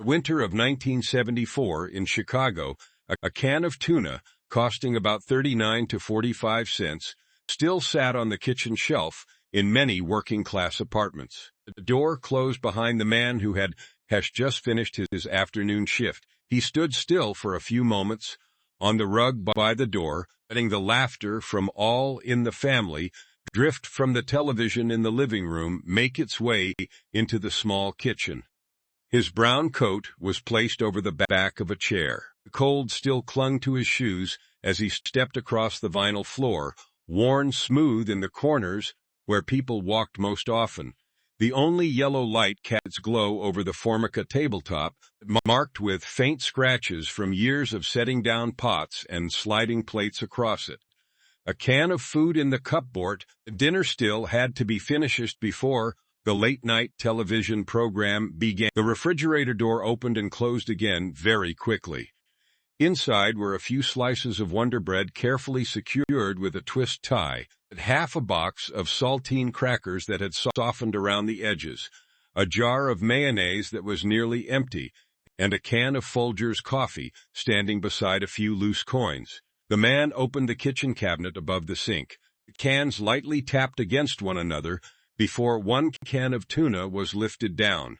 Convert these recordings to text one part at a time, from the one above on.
Winter of 1974 in Chicago, a can of tuna, costing about 39 to 45 cents, still sat on the kitchen shelf in many working-class apartments. The door closed behind the man who had just finished his afternoon shift. He stood still for a few moments on the rug by the door, letting the laughter from all in the family drift from the television in the living room make its way into the small kitchen. His brown coat was placed over the back of a chair. The cold still clung to his shoes as he stepped across the vinyl floor, worn smooth in the corners where people walked most often. The only yellow light cast its glow over the Formica tabletop, marked with faint scratches from years of setting down pots and sliding plates across it. A can of food in the cupboard. Dinner still had to be finished before the late-night television program began. The refrigerator door opened and closed again very quickly. Inside were a few slices of Wonder Bread carefully secured with a twist tie, half a box of Saltine crackers that had softened around the edges, a jar of mayonnaise that was nearly empty, and a can of Folgers coffee standing beside a few loose coins. The man opened the kitchen cabinet above the sink. The cans lightly tapped against one another before one can of tuna was lifted down.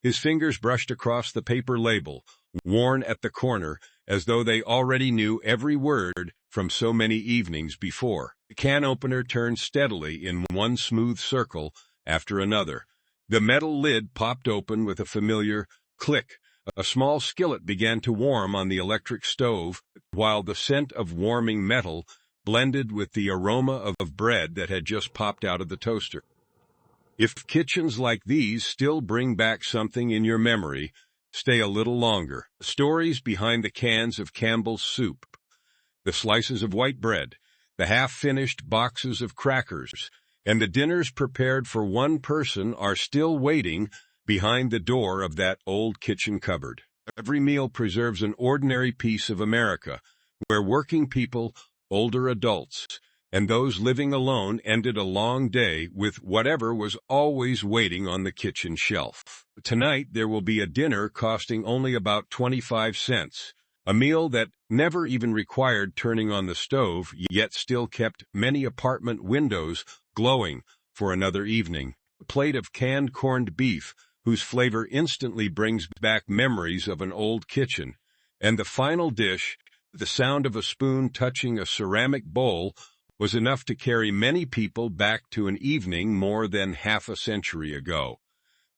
His fingers brushed across the paper label, worn at the corner, as though they already knew every word from so many evenings before. The can opener turned steadily in one smooth circle after another. The metal lid popped open with a familiar click. A small skillet began to warm on the electric stove, while the scent of warming metal blended with the aroma of bread that had just popped out of the toaster. If kitchens like these still bring back something in your memory, stay a little longer. Stories behind the cans of Campbell's soup, the slices of white bread, the half-finished boxes of crackers, and the dinners prepared for one person are still waiting behind the door of that old kitchen cupboard. Every meal preserves an ordinary piece of America, where working people, older adults, and those living alone ended a long day with whatever was always waiting on the kitchen shelf. Tonight there will be a dinner costing only about 25 cents, a meal that never even required turning on the stove, yet still kept many apartment windows glowing for another evening. A plate of canned corned beef, whose flavor instantly brings back memories of an old kitchen. And the final dish, the sound of a spoon touching a ceramic bowl, was enough to carry many people back to an evening more than half a century ago.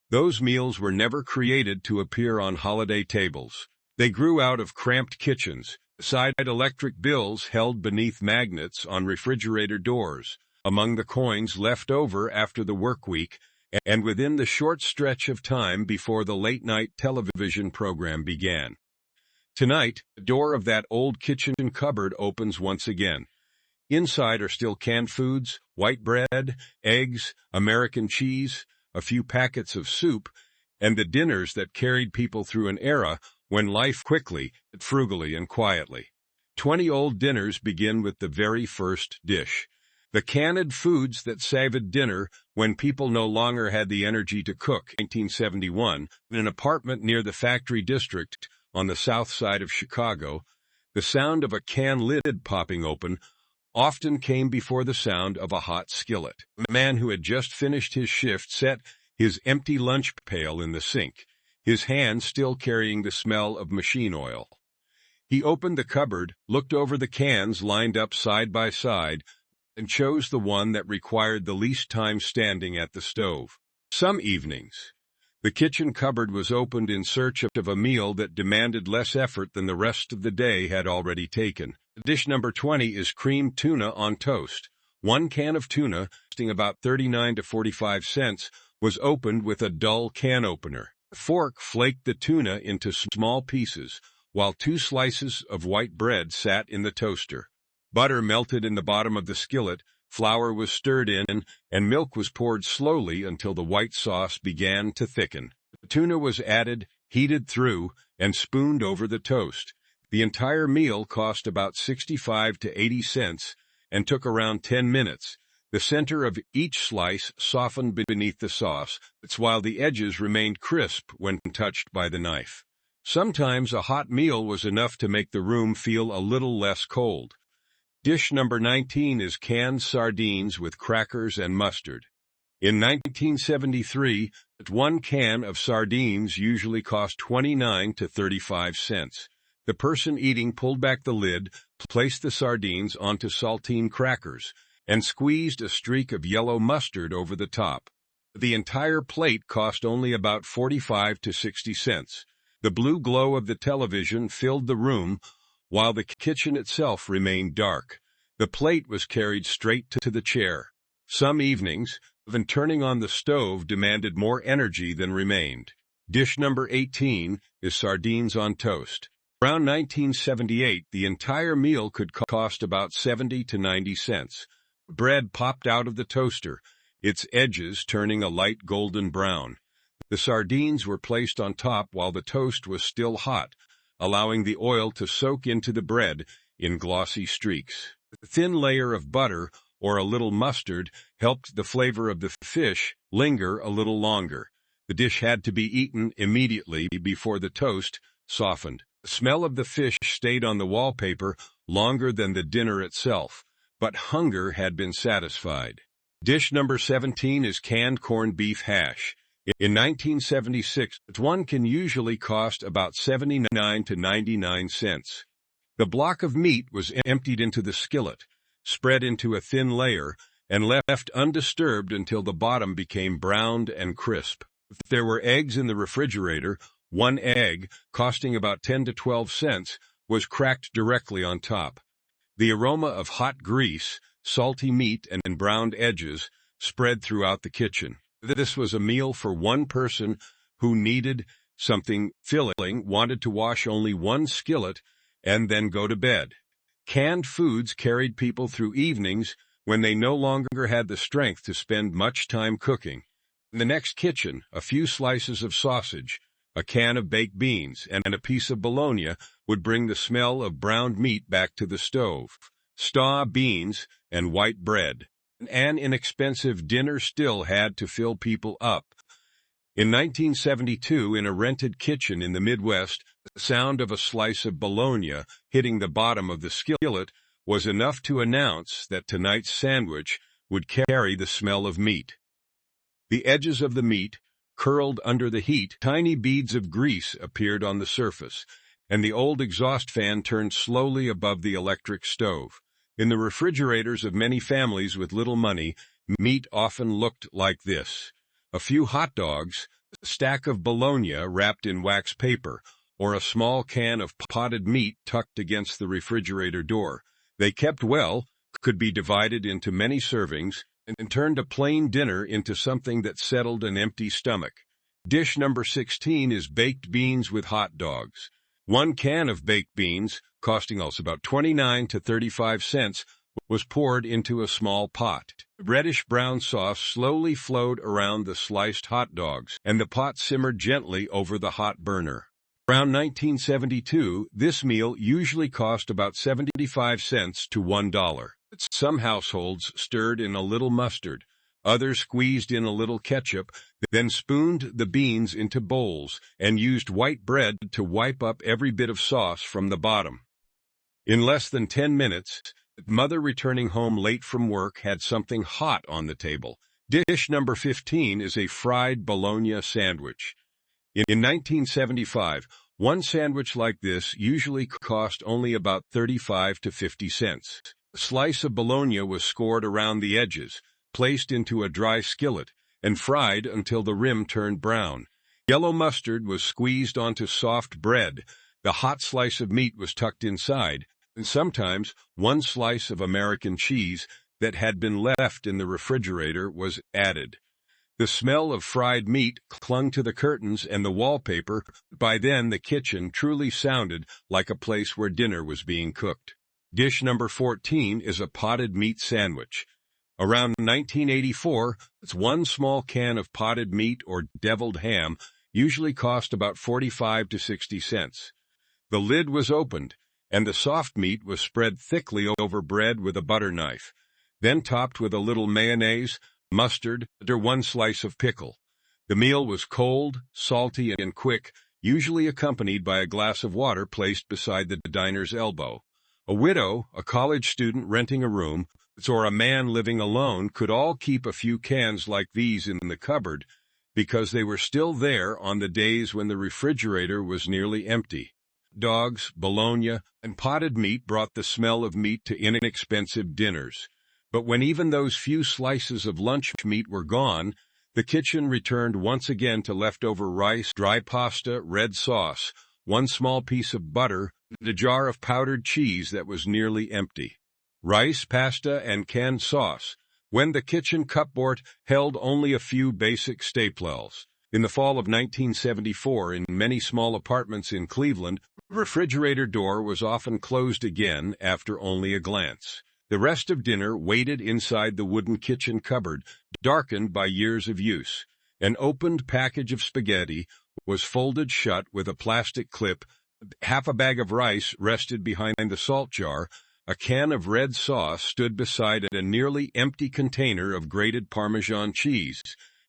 Those meals were never created to appear on holiday tables. They grew out of cramped kitchens, beside electric bills held beneath magnets on refrigerator doors, among the coins left over after the work week, and within the short stretch of time before the late-night television program began. Tonight, the door of that old kitchen cupboard opens once again. Inside are still canned foods, white bread, eggs, American cheese, a few packets of soup, and the dinners that carried people through an era when life quickly, frugally, and quietly. 20 old dinners begin with the very first dish. The canned foods that savored dinner when people no longer had the energy to cook. 1971, in an apartment near the factory district on the south side of Chicago, the sound of a can lid popping open often came before the sound of a hot skillet. The man who had just finished his shift set his empty lunch pail in the sink, his hand still carrying the smell of machine oil. He opened the cupboard, looked over the cans lined up side by side, and chose the one that required the least time standing at the stove. Some evenings, the kitchen cupboard was opened in search of a meal that demanded less effort than the rest of the day had already taken. Dish number 20 is creamed tuna on toast. One can of tuna, costing about 39 to 45 cents, was opened with a dull can opener. A fork flaked the tuna into small pieces, while 2 slices of white bread sat in the toaster. Butter melted in the bottom of the skillet, flour was stirred in, and milk was poured slowly until the white sauce began to thicken. The tuna was added, heated through, and spooned over the toast. The entire meal cost about 65 to 80 cents and took around 10 minutes. The center of each slice softened beneath the sauce, while the edges remained crisp when touched by the knife. Sometimes a hot meal was enough to make the room feel a little less cold. Dish number 19 is canned sardines with crackers and mustard. In 1973, 1 can of sardines usually cost 29 to 35 cents. The person eating pulled back the lid, placed the sardines onto saltine crackers, and squeezed a streak of yellow mustard over the top. The entire plate cost only about 45 to 60 cents. The blue glow of the television filled the room, while the kitchen itself remained dark. The plate was carried straight to the chair. Some evenings, even turning on the stove demanded more energy than remained. Dish number 18 is sardines on toast. Around 1978, the entire meal could cost about 70 to 90 cents. Bread popped out of the toaster, its edges turning a light golden brown. The sardines were placed on top while the toast was still hot, allowing the oil to soak into the bread in glossy streaks. A thin layer of butter or a little mustard helped the flavor of the fish linger a little longer. The dish had to be eaten immediately before the toast softened. The smell of the fish stayed on the wallpaper longer than the dinner itself, but hunger had been satisfied. Dish number 17 is canned corned beef hash. In 1976, 1 can usually cost about 79 to 99 cents. The block of meat was emptied into the skillet, spread into a thin layer, and left undisturbed until the bottom became browned and crisp. If there were eggs in the refrigerator, 1 egg, costing about 10 to 12 cents, was cracked directly on top. The aroma of hot grease, salty meat, and browned edges spread throughout the kitchen. This was a meal for one person who needed something filling, wanted to wash only 1 skillet, and then go to bed. Canned foods carried people through evenings when they no longer had the strength to spend much time cooking. In the next kitchen, a few slices of sausage, a can of baked beans, and a piece of bologna would bring the smell of browned meat back to the stove. Stew beans and white bread. An inexpensive dinner still had to fill people up. In 1972, in a rented kitchen in the Midwest, the sound of a slice of bologna hitting the bottom of the skillet was enough to announce that tonight's sandwich would carry the smell of meat. The edges of the meat curled under the heat. Tiny beads of grease appeared on the surface, and the old exhaust fan turned slowly above the electric stove. In the refrigerators of many families with little money, meat often looked like this: a few hot dogs, a stack of bologna wrapped in wax paper, or a small can of potted meat tucked against the refrigerator door. They kept well, could be divided into many servings, and turned a plain dinner into something that settled an empty stomach. Dish number 16 is baked beans with hot dogs. 1 can of baked beans, costing us about 29 to 35 cents, was poured into a small pot. Reddish-brown sauce slowly flowed around the sliced hot dogs, and the pot simmered gently over the hot burner. Around 1972, this meal usually cost about 75 cents to $1. Some households stirred in a little mustard, others squeezed in a little ketchup, then spooned the beans into bowls and used white bread to wipe up every bit of sauce from the bottom. In less than 10 minutes, mother returning home late from work had something hot on the table. Dish number 15 is a fried bologna sandwich. In 1975, 1 sandwich like this usually cost only about 35 to 50 cents. A slice of bologna was scored around the edges, placed into a dry skillet, and fried until the rim turned brown. Yellow mustard was squeezed onto soft bread. The hot slice of meat was tucked inside, and sometimes 1 slice of American cheese that had been left in the refrigerator was added. The smell of fried meat clung to the curtains and the wallpaper. By then, the kitchen truly sounded like a place where dinner was being cooked. Dish number 14 is a potted meat sandwich. Around 1984, 1 small can of potted meat or deviled ham usually cost about 45 to 60 cents. The lid was opened, and the soft meat was spread thickly over bread with a butter knife. then topped with a little mayonnaise, mustard, or one slice of pickle. The meal was cold, salty, and quick, usually accompanied by a glass of water placed beside the diner's elbow. A widow, a college student renting a room, or a man living alone could all keep a few cans like these in the cupboard because they were still there on the days when the refrigerator was nearly empty. Dogs, bologna, and potted meat brought the smell of meat to inexpensive dinners. But when even those few slices of lunch meat were gone, the kitchen returned once again to leftover rice, dry pasta, red sauce, one small piece of butter, and a jar of powdered cheese that was nearly empty. Rice, pasta, and canned sauce, when the kitchen cupboard held only a few basic staples. In the fall of 1974, in many small apartments in Cleveland, the refrigerator door was often closed again after only a glance. The rest of dinner waited inside the wooden kitchen cupboard, darkened by years of use. An opened package of spaghetti was folded shut with a plastic clip, half a bag of rice rested behind the salt jar, a can of red sauce stood beside a nearly empty container of grated Parmesan cheese,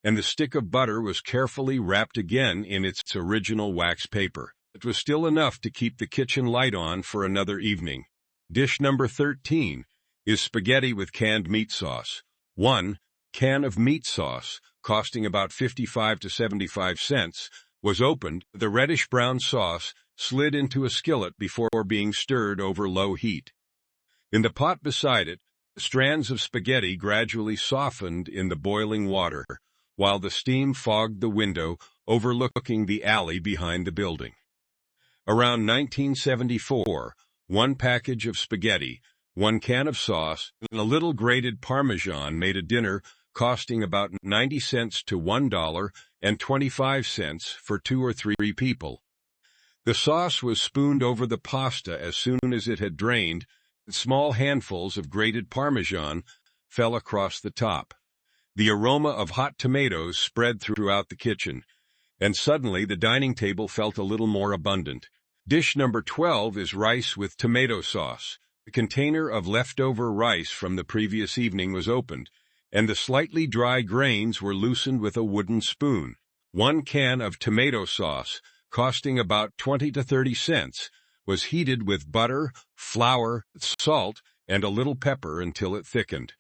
and the stick of butter was carefully wrapped again in its original wax paper. It was still enough to keep the kitchen light on for another evening. Dish number 13 is spaghetti with canned meat sauce. 1 can of meat sauce, costing about 55 to 75 cents, was opened. The reddish-brown sauce slid into a skillet before being stirred over low heat. In the pot beside it, strands of spaghetti gradually softened in the boiling water, while the steam fogged the window overlooking the alley behind the building. Around 1974, 1 package of spaghetti, 1 can of sauce, and a little grated Parmesan made a dinner costing about 90 cents to $1.25 for 2 or 3 people. The sauce was spooned over the pasta as soon as it had drained, and small handfuls of grated Parmesan fell across the top. The aroma of hot tomatoes spread throughout the kitchen, and suddenly the dining table felt a little more abundant. Dish number 12 is rice with tomato sauce. The container of leftover rice from the previous evening was opened, and the slightly dry grains were loosened with a wooden spoon. 1 can of tomato sauce, costing about 20 to 30 cents, was heated with butter, flour, salt, and a little pepper until it thickened.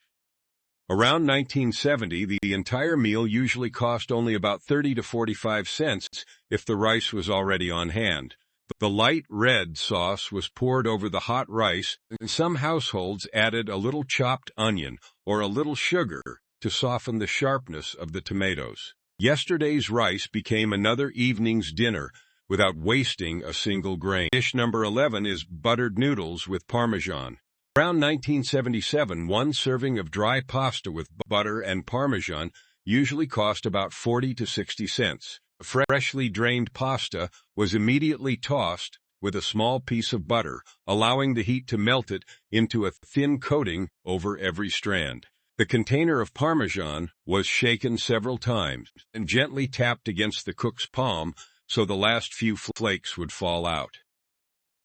Around 1970, the entire meal usually cost only about 30 to 45 cents if the rice was already on hand. The light red sauce was poured over the hot rice, and some households added a little chopped onion or a little sugar to soften the sharpness of the tomatoes. Yesterday's rice became another evening's dinner without wasting a single grain. Dish number 11 is buttered noodles with Parmesan. Around 1977, 1 serving of dry pasta with butter and Parmesan usually cost about 40 to 60 cents. Freshly drained pasta was immediately tossed with a small piece of butter, allowing the heat to melt it into a thin coating over every strand. The container of Parmesan was shaken several times and gently tapped against the cook's palm so the last few flakes would fall out.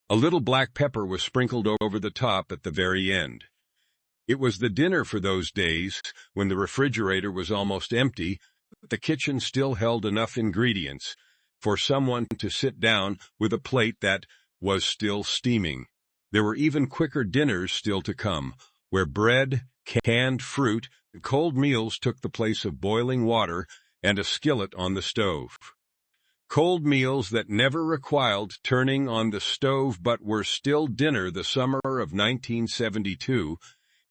A little black pepper was sprinkled over the top at the very end. It was the dinner for those days when the refrigerator was almost empty, but the kitchen still held enough ingredients for someone to sit down with a plate that was still steaming. There were even quicker dinners still to come, where bread, canned fruit, and cold meals took the place of boiling water and a skillet on the stove. Cold meals that never required turning on the stove but were still dinner. The summer of 1972,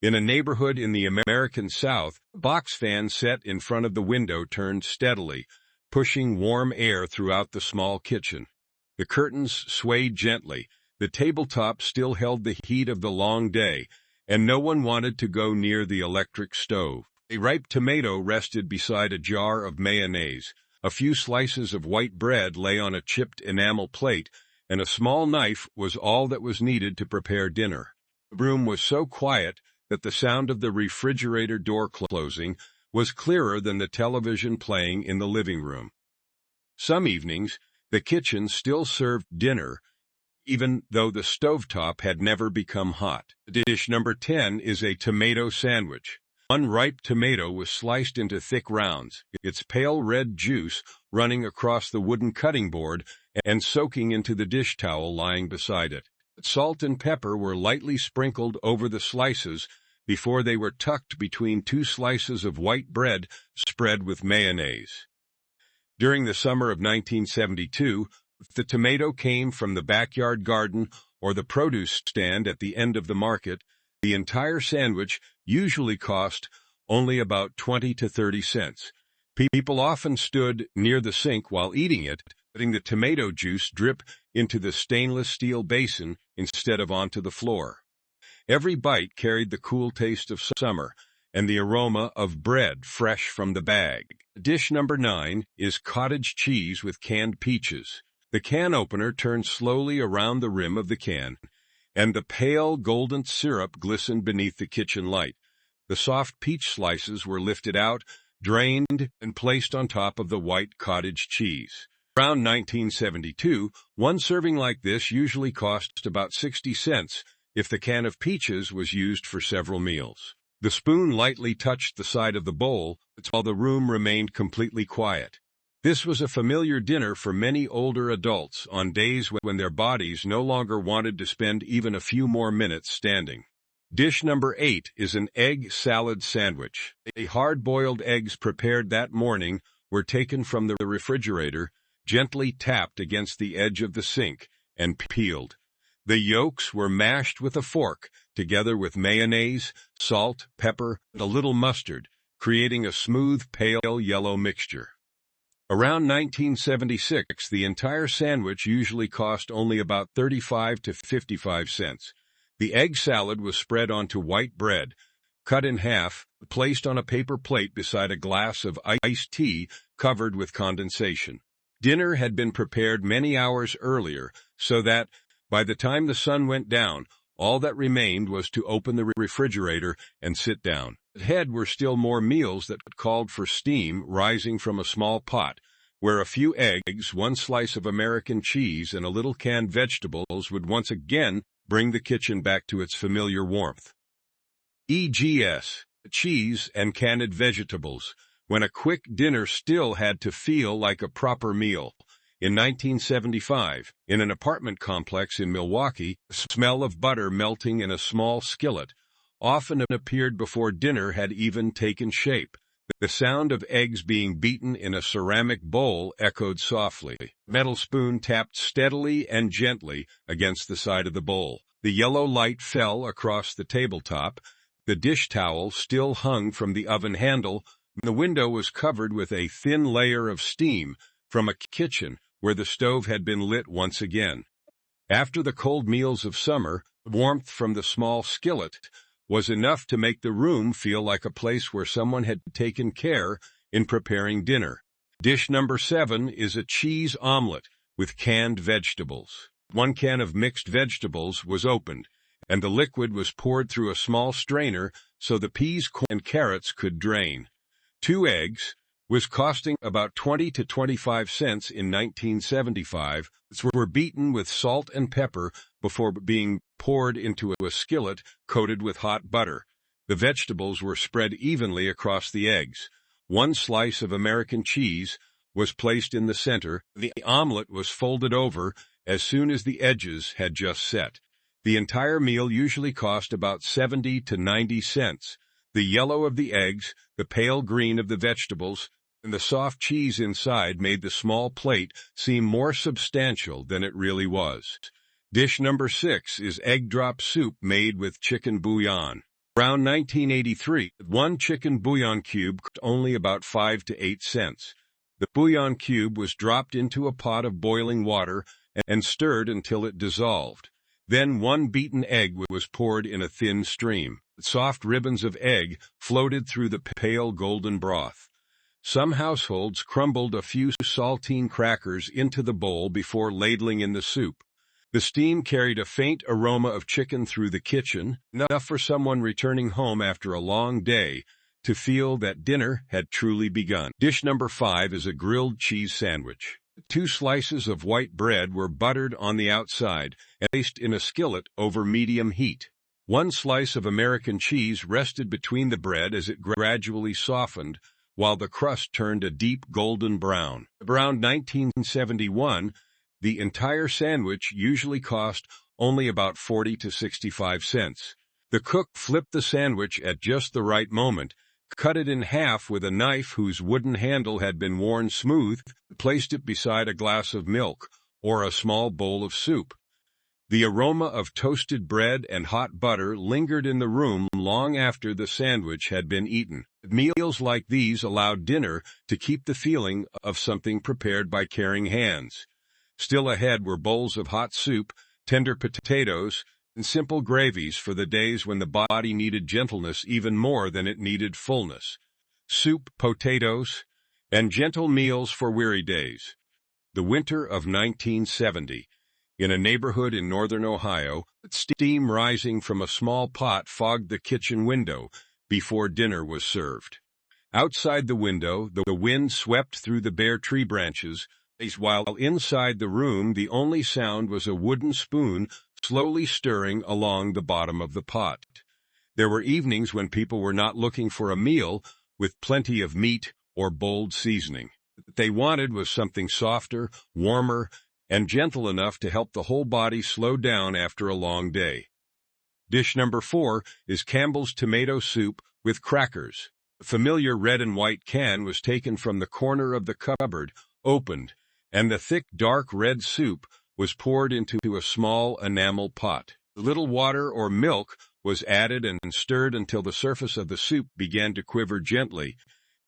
in a neighborhood in the American South, a box fan set in front of the window turned steadily, pushing warm air throughout the small kitchen. The curtains swayed gently, the tabletop still held the heat of the long day, and no one wanted to go near the electric stove. A ripe tomato rested beside a jar of mayonnaise. A few slices of white bread lay on a chipped enamel plate, and a small knife was all that was needed to prepare dinner. The room was so quiet that the sound of the refrigerator door closing was clearer than the television playing in the living room. Some evenings, the kitchen still served dinner, even though the stovetop had never become hot. Dish number 10 is a tomato sandwich. One ripe tomato was sliced into thick rounds, its pale red juice running across the wooden cutting board and soaking into the dish towel lying beside it. Salt and pepper were lightly sprinkled over the slices before they were tucked between two slices of white bread spread with mayonnaise. During the summer of 1972, the tomato came from the backyard garden or the produce stand at the end of the market. The entire sandwich usually cost only about 20 to 30 cents. People often stood near the sink while eating it, letting the tomato juice drip into the stainless steel basin instead of onto the floor. Every bite carried the cool taste of summer and the aroma of bread fresh from the bag. Dish number 9 is cottage cheese with canned peaches. The can opener turned slowly around the rim of the can, and the pale golden syrup glistened beneath the kitchen light. The soft peach slices were lifted out, drained, and placed on top of the white cottage cheese. Around 1972, one serving like this usually cost about 60 cents if the can of peaches was used for several meals. The spoon lightly touched the side of the bowl, while the room remained completely quiet. This was a familiar dinner for many older adults on days when their bodies no longer wanted to spend even a few more minutes standing. Dish number 8 is an egg salad sandwich. Hard-boiled eggs prepared that morning were taken from the refrigerator, gently tapped against the edge of the sink, and peeled. The yolks were mashed with a fork, together with mayonnaise, salt, pepper, and a little mustard, creating a smooth, pale yellow mixture. Around 1976, the entire sandwich usually cost only about 35 to 55 cents. The egg salad was spread onto white bread, cut in half, placed on a paper plate beside a glass of iced tea covered with condensation. Dinner had been prepared many hours earlier, so that, by the time the sun went down, all that remained was to open the refrigerator and sit down. Ahead were still more meals that called for steam rising from a small pot, where a few eggs, one slice of American cheese, and a little canned vegetables would once again bring the kitchen back to its familiar warmth. EGS, cheese and canned vegetables, when a quick dinner still had to feel like a proper meal. In 1975, in an apartment complex in Milwaukee, the smell of butter melting in a small skillet often appeared before dinner had even taken shape. The sound of eggs being beaten in a ceramic bowl echoed softly. The metal spoon tapped steadily and gently against the side of the bowl. The yellow light fell across the tabletop. The dish towel still hung from the oven handle. The window was covered with a thin layer of steam from a kitchen where the stove had been lit once again. After the cold meals of summer, warmth from the small skillet was enough to make the room feel like a place where someone had taken care in preparing dinner. Dish number 7 is a cheese omelet with canned vegetables. One can of mixed vegetables was opened, and the liquid was poured through a small strainer so the peas and carrots could drain. 2 eggs was costing about 20 to 25 cents in 1975, were beaten with salt and pepper before being poured into a skillet coated with hot butter. The vegetables were spread evenly across the eggs. 1 slice of American cheese was placed in the center. The omelet was folded over as soon as the edges had just set. The entire meal usually cost about 70 to 90 cents. The yellow of the eggs, the pale green of the vegetables, and the soft cheese inside made the small plate seem more substantial than it really was. Dish number 6 is egg drop soup made with chicken bouillon. Around 1983, 1 chicken bouillon cube cost only about 5 to 8 cents. The bouillon cube was dropped into a pot of boiling water and stirred until it dissolved. Then 1 beaten egg was poured in a thin stream. Soft ribbons of egg floated through the pale golden broth. Some households crumbled a few saltine crackers into the bowl before ladling in the soup. The steam carried a faint aroma of chicken through the kitchen, enough for someone returning home after a long day to feel that dinner had truly begun. Dish number 5 is a grilled cheese sandwich. 2 slices of white bread were buttered on the outside and placed in a skillet over medium heat. 1 slice of American cheese rested between the bread as it gradually softened, while the crust turned a deep golden brown. Around 1971, the entire sandwich usually cost only about 40 to 65 cents. The cook flipped the sandwich at just the right moment, cut it in half with a knife whose wooden handle had been worn smooth, placed it beside a glass of milk or a small bowl of soup. The aroma of toasted bread and hot butter lingered in the room long after the sandwich had been eaten. Meals like these allowed dinner to keep the feeling of something prepared by caring hands. Still ahead were bowls of hot soup, tender potatoes, and simple gravies for the days when the body needed gentleness even more than it needed fullness. Soup, potatoes, and gentle meals for weary days. The winter of 1970. In a neighborhood in northern Ohio, steam rising from a small pot fogged the kitchen window before dinner was served. Outside the window, the wind swept through the bare tree branches, while inside the room the only sound was a wooden spoon slowly stirring along the bottom of the pot. There were evenings when people were not looking for a meal with plenty of meat or bold seasoning. What they wanted was something softer, warmer, and gentle enough to help the whole body slow down after a long day. Dish number 4 is Campbell's tomato soup with crackers. The familiar red and white can was taken from the corner of the cupboard, opened, and the thick, dark red soup was poured into a small enamel pot. A little water or milk was added and stirred until the surface of the soup began to quiver gently,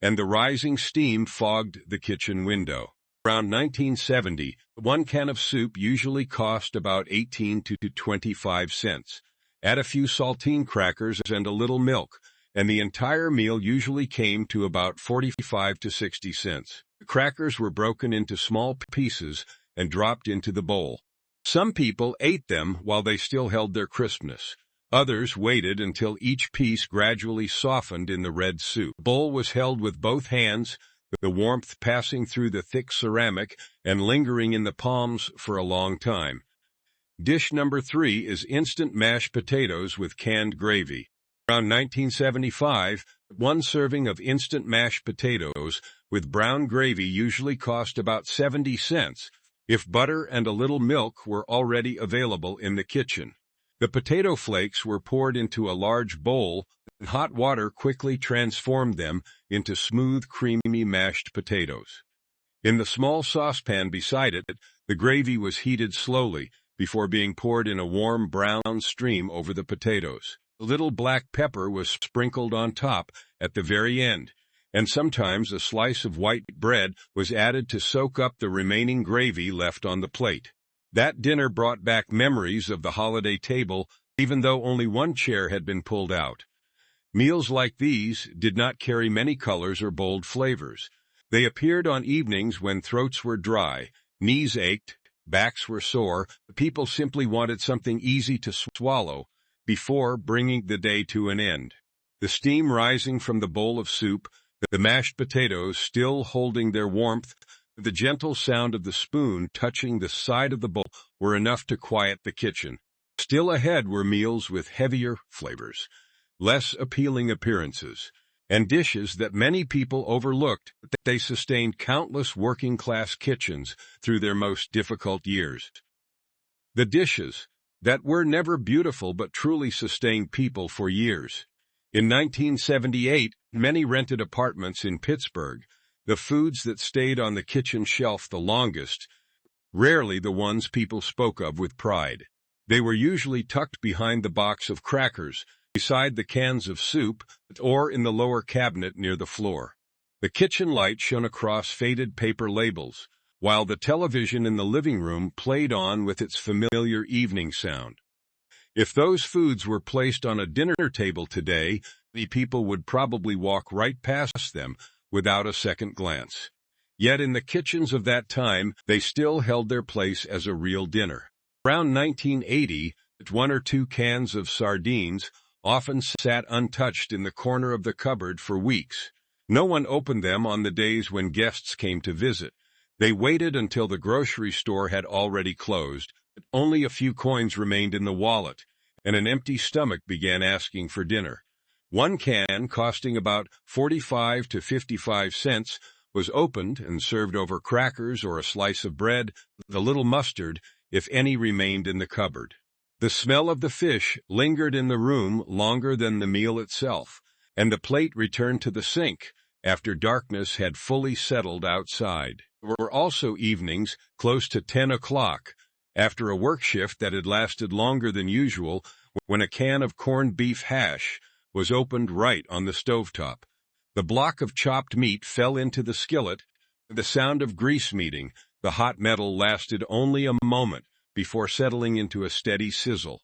and the rising steam fogged the kitchen window. Around 1970, 1 can of soup usually cost about 18 to 25 cents. Add a few saltine crackers and a little milk, and the entire meal usually came to about 45 to 60 cents. The crackers were broken into small pieces and dropped into the bowl. Some people ate them while they still held their crispness. Others waited until each piece gradually softened in the red soup. The bowl was held with both hands, the warmth passing through the thick ceramic and lingering in the palms for a long time. Dish number 3 is instant mashed potatoes with canned gravy. Around 1975, 1 serving of instant mashed potatoes with brown gravy usually cost about 70 cents if butter and a little milk were already available in the kitchen. The potato flakes were poured into a large bowl, and hot water quickly transformed them into smooth, creamy mashed potatoes. In the small saucepan beside it, the gravy was heated slowly before being poured in a warm brown stream over the potatoes. A little black pepper was sprinkled on top at the very end, and sometimes a slice of white bread was added to soak up the remaining gravy left on the plate. That dinner brought back memories of the holiday table, even though only 1 chair had been pulled out. Meals like these did not carry many colors or bold flavors. They appeared on evenings when throats were dry, knees ached, backs were sore, people simply wanted something easy to swallow before bringing the day to an end. The steam rising from the bowl of soup, the mashed potatoes still holding their warmth, the gentle sound of the spoon touching the side of the bowl were enough to quiet the kitchen. Still ahead were meals with heavier flavors, less appealing appearances, and dishes that many people overlooked, but they sustained countless working-class kitchens through their most difficult years. The dishes that were never beautiful but truly sustained people for years. In 1978, many rented apartments in Pittsburgh. The foods that stayed on the kitchen shelf the longest, rarely the ones people spoke of with pride. They were usually tucked behind the box of crackers, beside the cans of soup, or in the lower cabinet near the floor. The kitchen light shone across faded paper labels, while the television in the living room played on with its familiar evening sound. If those foods were placed on a dinner table today, the people would probably walk right past them without a second glance. Yet in the kitchens of that time, they still held their place as a real dinner. Around 1980, 1 or 2 cans of sardines often sat untouched in the corner of the cupboard for weeks. No one opened them on the days when guests came to visit. They waited until the grocery store had already closed, but only a few coins remained in the wallet, and an empty stomach began asking for dinner. One can, costing about 45 to 55 cents, was opened and served over crackers or a slice of bread, the little mustard, if any remained in the cupboard. The smell of the fish lingered in the room longer than the meal itself, and the plate returned to the sink after darkness had fully settled outside. There were also evenings, close to 10 o'clock, after a work shift that had lasted longer than usual, when a can of corned beef hash was opened right on the stovetop. The block of chopped meat fell into the skillet, and the sound of grease meeting the hot metal lasted only a moment before settling into a steady sizzle.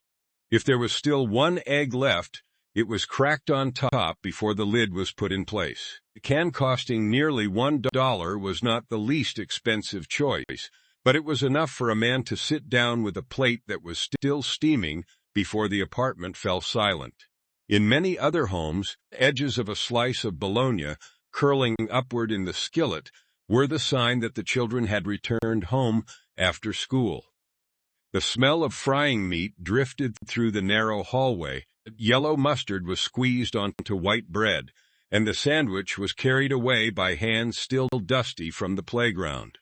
If there was still one egg left, it was cracked on top before the lid was put in place. The can costing nearly $1 was not the least expensive choice, but it was enough for a man to sit down with a plate that was still steaming before the apartment fell silent. In many other homes, the edges of a slice of bologna curling upward in the skillet were the sign that the children had returned home after school. The smell of frying meat drifted through the narrow hallway. Yellow mustard was squeezed onto white bread, and the sandwich was carried away by hands still dusty from the playground.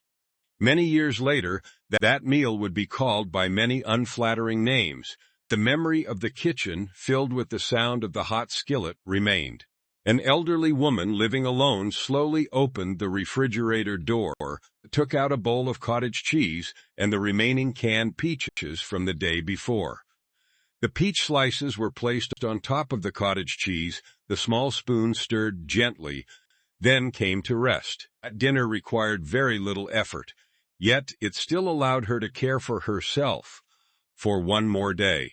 Many years later, that meal would be called by many unflattering names. The memory of the kitchen, filled with the sound of the hot skillet, remained. An elderly woman living alone slowly opened the refrigerator door, took out a bowl of cottage cheese and the remaining canned peaches from the day before. The peach slices were placed on top of the cottage cheese, the small spoon stirred gently, then came to rest. That dinner required very little effort, yet it still allowed her to care for herself for one more day.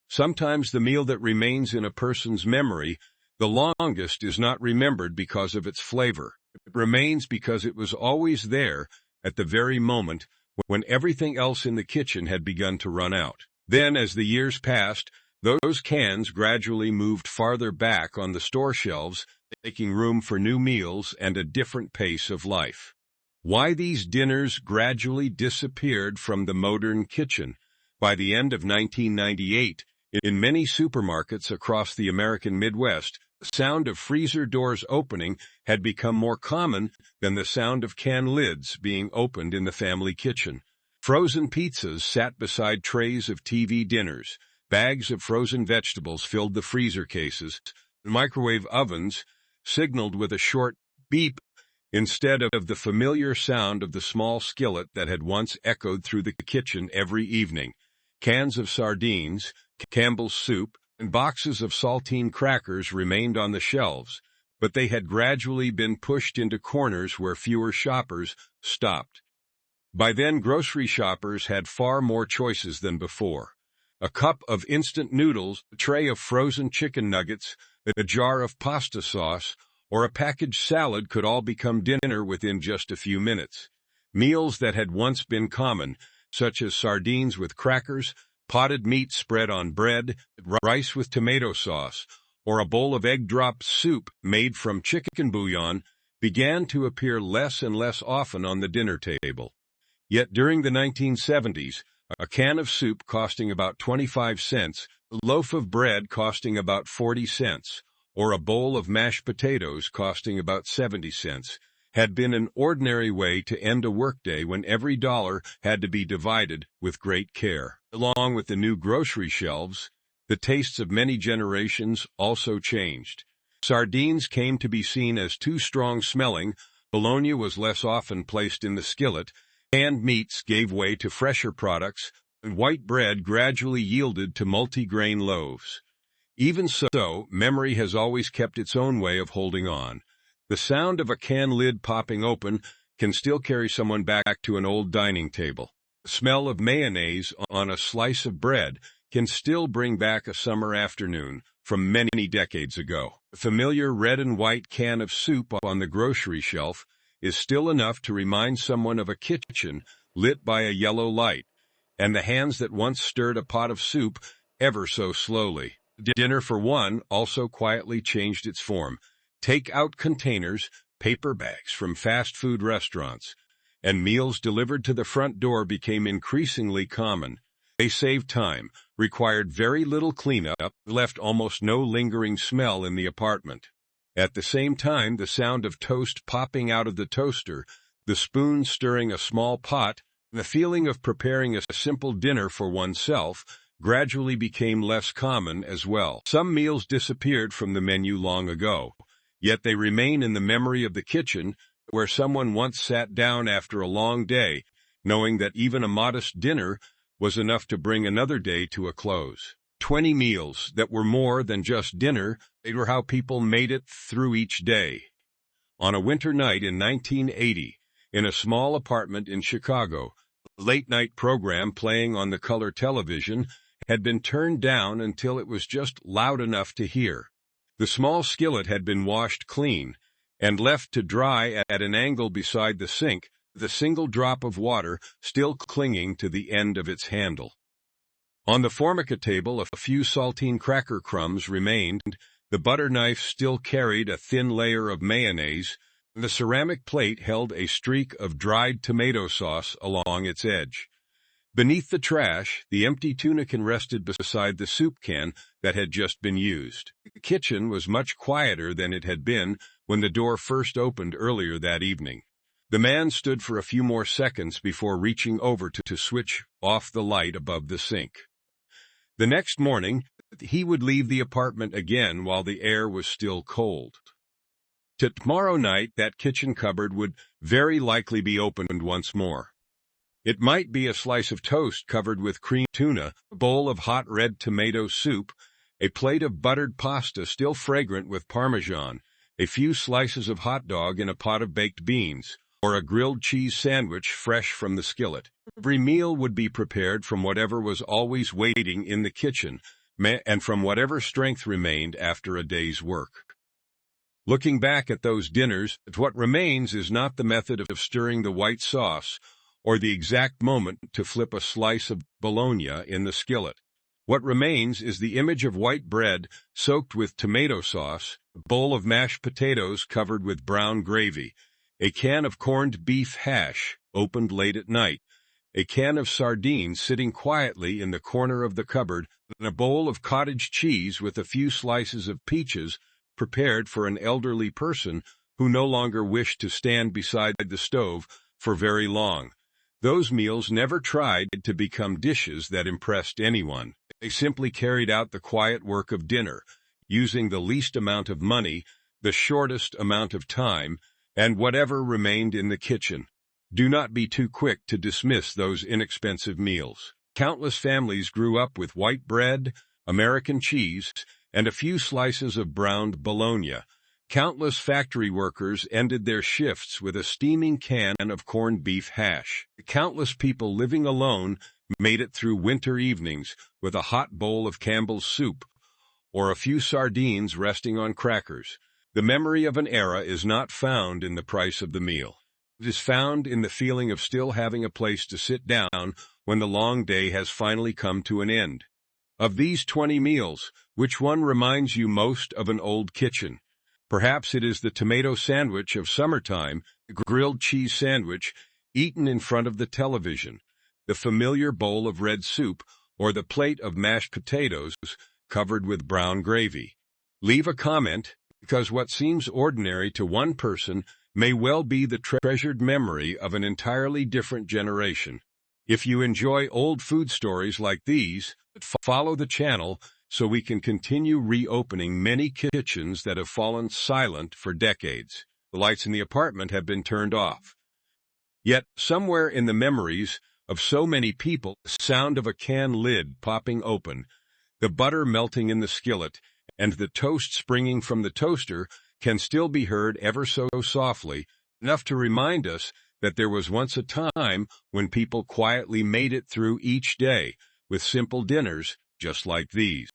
Sometimes the meal that remains in a person's memory the longest is not remembered because of its flavor. It remains because it was always there at the very moment when everything else in the kitchen had begun to run out. Then, as the years passed, those cans gradually moved farther back on the store shelves, making room for new meals and a different pace of life. Why these dinners gradually disappeared from the modern kitchen? By the end of 1998, in many supermarkets across the American Midwest, the sound of freezer doors opening had become more common than the sound of can lids being opened in the family kitchen. Frozen pizzas sat beside trays of TV dinners. Bags of frozen vegetables filled the freezer cases. Microwave ovens signaled with a short beep instead of the familiar sound of the small skillet that had once echoed through the kitchen every evening. Cans of sardines, Campbell's soup, and boxes of saltine crackers remained on the shelves, but they had gradually been pushed into corners where fewer shoppers stopped. By then, grocery shoppers had far more choices than before. A cup of instant noodles, a tray of frozen chicken nuggets, a jar of pasta sauce, or a packaged salad could all become dinner within just a few minutes. Meals that had once been common, such as sardines with crackers, potted meat spread on bread, rice with tomato sauce, or a bowl of egg drop soup made from chicken bouillon, began to appear less and less often on the dinner table. Yet during the 1970s, a can of soup costing about 25 cents, a loaf of bread costing about 40 cents, or a bowl of mashed potatoes costing about 70 cents, had been an ordinary way to end a workday when every dollar had to be divided with great care. Along with the new grocery shelves, the tastes of many generations also changed. Sardines came to be seen as too strong-smelling, bologna was less often placed in the skillet, canned meats gave way to fresher products, and white bread gradually yielded to multi-grain loaves. Even so, memory has always kept its own way of holding on. The sound of a can lid popping open can still carry someone back to an old dining table. The smell of mayonnaise on a slice of bread can still bring back a summer afternoon from many decades ago. The familiar red and white can of soup on the grocery shelf is still enough to remind someone of a kitchen lit by a yellow light, and the hands that once stirred a pot of soup ever so slowly. Dinner for one also quietly changed its form. Take-out containers, paper bags from fast food restaurants, and meals delivered to the front door became increasingly common. They saved time, required very little cleanup, left almost no lingering smell in the apartment. At the same time, the sound of toast popping out of the toaster, the spoon stirring a small pot, and the feeling of preparing a simple dinner for oneself gradually became less common as well. Some meals disappeared from the menu long ago, yet they remain in the memory of the kitchen, where someone once sat down after a long day, knowing that even a modest dinner was enough to bring another day to a close. 20 meals that were more than just dinner, they were how people made it through each day. On a winter night in 1980, in a small apartment in Chicago, a late-night program playing on the color television had been turned down until it was just loud enough to hear. The small skillet had been washed clean and left to dry at an angle beside the sink, with a single drop of water still clinging to the end of its handle. On the formica table, a few saltine cracker crumbs remained, the butter knife still carried a thin layer of mayonnaise, and the ceramic plate held a streak of dried tomato sauce along its edge. Beneath the trash, the empty tuna can rested beside the soup can that had just been used. The kitchen was much quieter than it had been when the door first opened earlier that evening. The man stood for a few more seconds before reaching over to switch off the light above the sink. The next morning, he would leave the apartment again while the air was still cold. Tomorrow night, that kitchen cupboard would very likely be opened once more. It might be a slice of toast covered with creamed tuna, a bowl of hot red tomato soup, a plate of buttered pasta still fragrant with Parmesan, a few slices of hot dog in a pot of baked beans, or a grilled cheese sandwich fresh from the skillet. Every meal would be prepared from whatever was always waiting in the kitchen, and from whatever strength remained after a day's work. Looking back at those dinners, what remains is not the method of stirring the white sauce, or the exact moment to flip a slice of bologna in the skillet. What remains is the image of white bread soaked with tomato sauce, a bowl of mashed potatoes covered with brown gravy, a can of corned beef hash opened late at night, a can of sardines sitting quietly in the corner of the cupboard, and a bowl of cottage cheese with a few slices of peaches prepared for an elderly person who no longer wished to stand beside the stove for very long. Those meals never tried to become dishes that impressed anyone. They simply carried out the quiet work of dinner, using the least amount of money, the shortest amount of time, and whatever remained in the kitchen. Do not be too quick to dismiss those inexpensive meals. Countless families grew up with white bread, American cheese, and a few slices of browned bologna. Countless factory workers ended their shifts with a steaming can of corned beef hash. Countless people living alone made it through winter evenings with a hot bowl of Campbell's soup or a few sardines resting on crackers. The memory of an era is not found in the price of the meal. It is found in the feeling of still having a place to sit down when the long day has finally come to an end. Of these 20 meals, which one reminds you most of an old kitchen? Perhaps it is the tomato sandwich of summertime, the grilled cheese sandwich eaten in front of the television, the familiar bowl of red soup, or the plate of mashed potatoes covered with brown gravy. Leave a comment, because what seems ordinary to one person may well be the treasured memory of an entirely different generation. If you enjoy old food stories like these, follow the channel so we can continue reopening many kitchens that have fallen silent for decades. The lights in the apartment have been turned off. Yet, somewhere in the memories of so many people, the sound of a can lid popping open, the butter melting in the skillet, and the toast springing from the toaster can still be heard ever so softly, enough to remind us that there was once a time when people quietly made it through each day with simple dinners just like these.